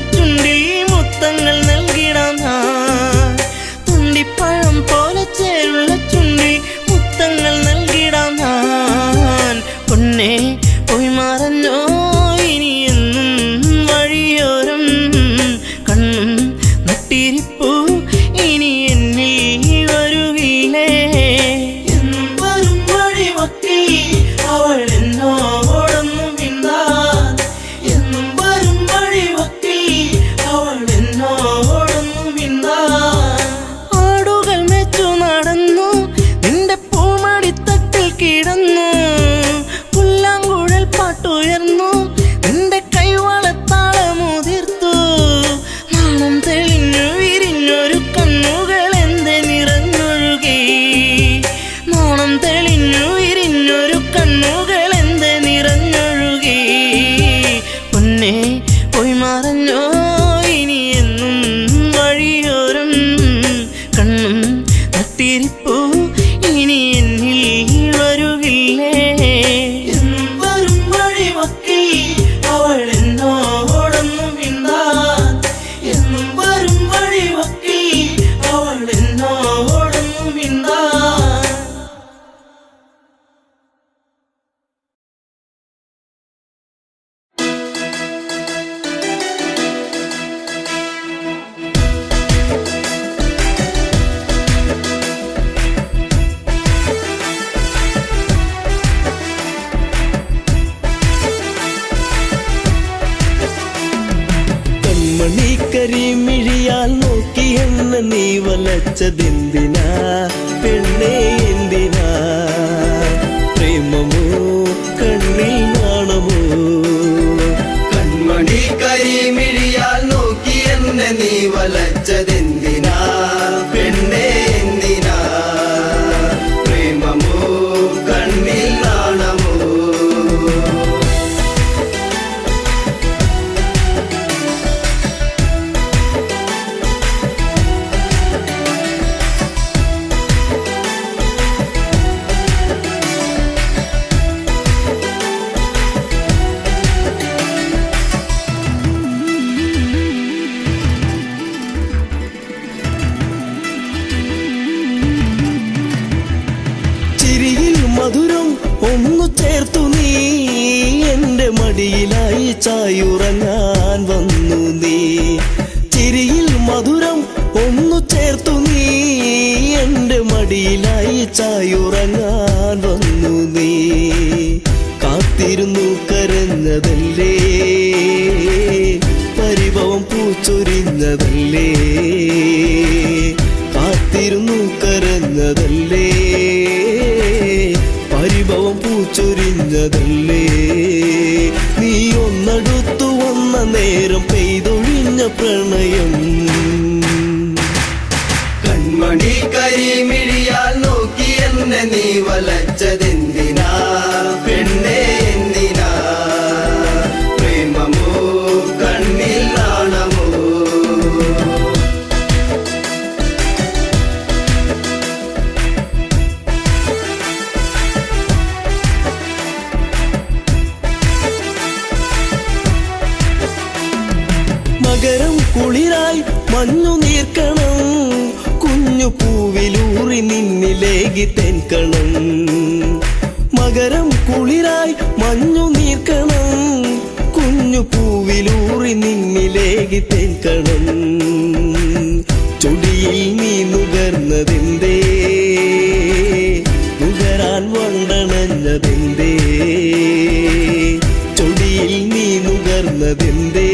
പൊന്നോ ഇനി എന്നും വഴിയോരം കണ്ണും നട്ടിരിപ്പൂ ഇനി എന്നിൽ വരുകില്ലേ എന്നും വരും വഴിമക്കിൽ അവൾ എന്നോടൊന്നും മിണ്ടാൻ എന്നും വരും വഴിമക്കിൽ അവൾ എന്നോടൊന്നും മിണ്ടാൻ കരിമിഴിയാൽ നോക്കി എന്നെ നീ വലച്ചതെന്തിനാ പെണ്ണേ എന്തിനാ പ്രേമമോ കണ്ണിൽ നാണമോ കൺമണി കരിമിഴിയാൽ നോക്കി എന്നെ നീ വലച്ചതെന്തിനാ പെണ്ണേ എന്തിനാ പ്രേമമോ കണ്ണിൽ നാണമോ മധുരം ഒന്നു ചേർത്തു നീ എന്റെ മടിയിലായി ചായുറങ്ങാൻ വന്നു നീ ചിരിയിൽ മധുരം ഒന്നു ചേർത്തു നീ എന്റെ മടിയിലായി ചായുറങ്ങാൻ വന്നു നീ കാത്തിരുന്നു കരഞ്ഞതല്ലേ പരിഭവം പൂച്ചൊരിഞ്ഞതല്ലേ കാത്തിരുന്നു കരഞ്ഞതല്ലേ പരിഭവം പൂച്ചൊരിഞ്ഞതല്ലേ നീ ഒന്നടുത്തു വന്ന നേരം പെയ്തൊഴിഞ്ഞ പ്രണയം കൺമണി കരിമിഴിയാൽ നോക്കി എന്നെ നീ വലച്ചതെന്തിനാ പെണ്ണേ എന്തിനാ പ്രേമമോ കണ്ണിൽ നാണമോ മകരം കുളിരായി മഞ്ഞു നീർക്കണം കുഞ്ഞു പൂവിലൂറി നിന്നിലേകി തെൻകണം മകരം കുളിരായി മഞ്ഞു നീർക്കണം കുഞ്ഞു പൂവിലൂറി നിന്നിലേകി തെൻകണം ചൊടിയിൽ നീ നുകർന്നതെന്തേ നുകരാൻ വണ്ടണഞ്ഞതെന്തേ ചൊടിയിൽ നീ നുകർന്നതെന്തേ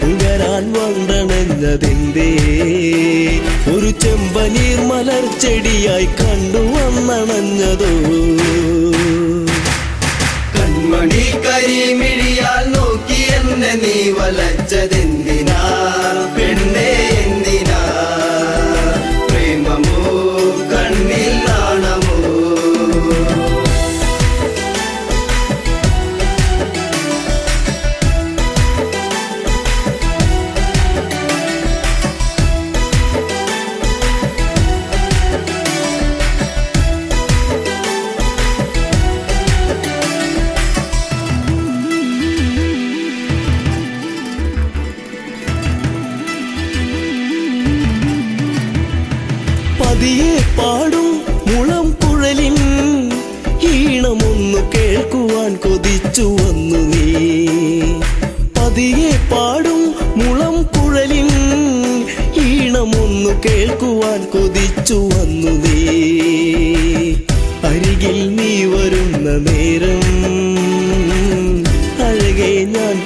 നുകരാൻ വണ്ടണഞ്ഞതെന്തേ ഒരു ചെമ്പനീർ മലർച്ചെടിയായി കണ്ടു വന്നണഞ്ഞതോ കൺമണി കരിമിഴിയാൽ നോക്കി എന്നെ നീ വലച്ചതെന്തിനാ പെണ്ണേ എന്തിനാ പ്രേമമോ കണ്ണിൽ നാണമോ പതിയെ പാടും മുളം കുഴലിൻ ഈണമൊന്നു കേൾക്കുവാൻ കൊതിച്ചു വന്നു നീ പതിയെ പാടും മുളം കുഴലിൻ ഈണമൊന്നു കേൾക്കുവാൻ കൊതിച്ചു വന്നു നീ അരികിൽ നീ വരുന്ന നേരം അഴകെ ഞാൻ